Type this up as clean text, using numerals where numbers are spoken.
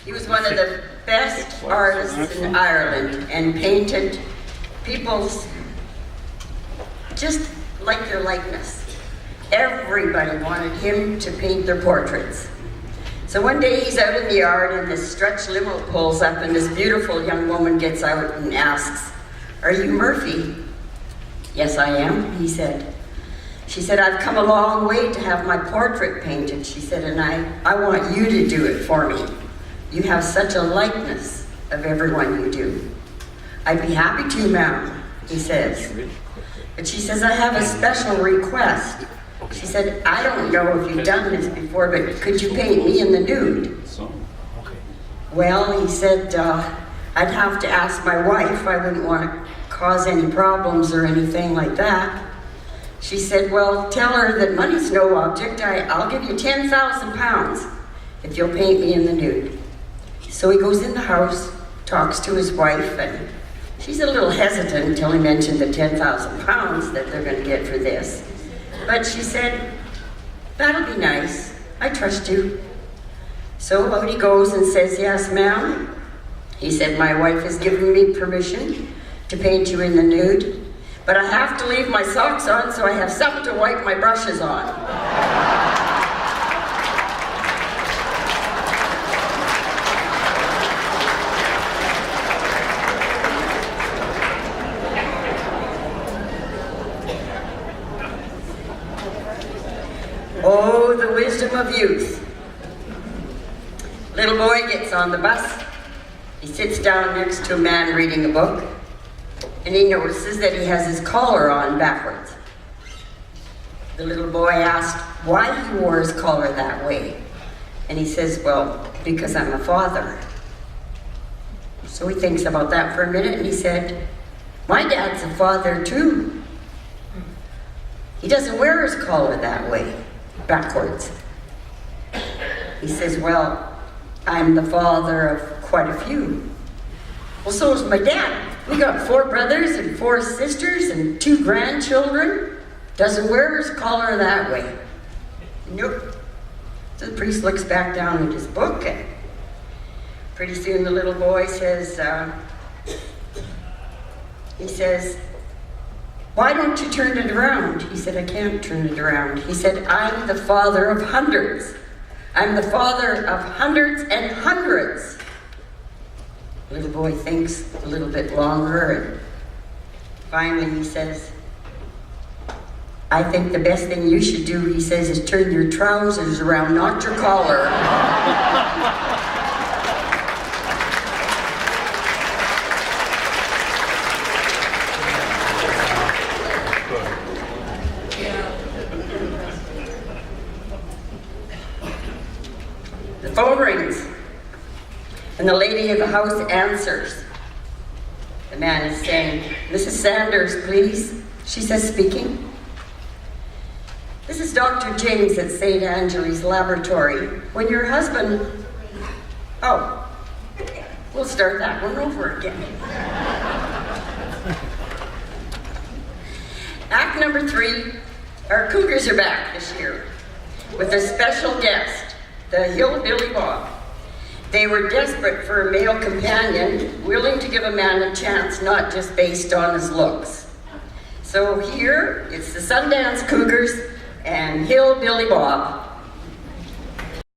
He was one of the best artists in Ireland and painted people's, just like their likeness. Everybody wanted him to paint their portraits. So one day he's out in the yard and this stretch limo pulls up and this beautiful young woman gets out and asks, "Are you Murphy?" "Yes, I am," he said. She said, "I've come a long way to have my portrait painted," she said, "and I want you to do it for me. You have such a likeness of everyone you do." "I'd be happy to, ma'am," he says. But she says, "I have a special request." She said, "I don't know if you've done this before, but could you paint me in the nude?" "Well," he said, "I'd have to ask my wife. I wouldn't want to cause any problems or anything like that." She said, "Well, tell her that money's no object. I'll give you 10,000 pounds if you'll paint me in the nude." So he goes in the house, talks to his wife, and she's a little hesitant until he mentioned the 10,000 pounds that they're going to get for this. But she said, "That'll be nice. I trust you." So out he goes and says, "Yes, ma'am." He said, "My wife has given me permission to paint you in the nude, but I have to leave my socks on so I have something to wipe my brushes on." Oh, the wisdom of youth. Little boy gets on the bus. He sits down next to a man reading a book, and he notices that he has his collar on backwards. The little boy asked why he wore his collar that way, and he says, "Well, because I'm a father." So he thinks about that for a minute, and he said, "My dad's a father too. He doesn't wear his collar that way, backwards." He says, "Well, I'm the father of quite a few." "Well, so is my dad. We got 4 brothers and 4 sisters and 2 grandchildren. Doesn't wear his collar that way." "Nope." So the priest looks back down at his book, and pretty soon the little boy says, "Why don't you turn it around?" He said, "I can't turn it around." He said, "I'm the father of hundreds. I'm the father of hundreds and hundreds." The little boy thinks a little bit longer, and finally he says, "I think the best thing you should do," he says, "is turn your trousers around, not your collar." The phone rings, and the lady of the house answers. The man is saying, "Mrs. Sanders, please." She says, "Speaking." "This is Dr. James at St. Angeli's Laboratory. When your husband..." "Oh, we'll start that one over again." Act number 3, our Cougars are back this year with a special guest, the Hillbilly Bob. They were desperate for a male companion, willing to give a man a chance, not just based on his looks. So here, it's the Sundance Cougars and Hillbilly Bob.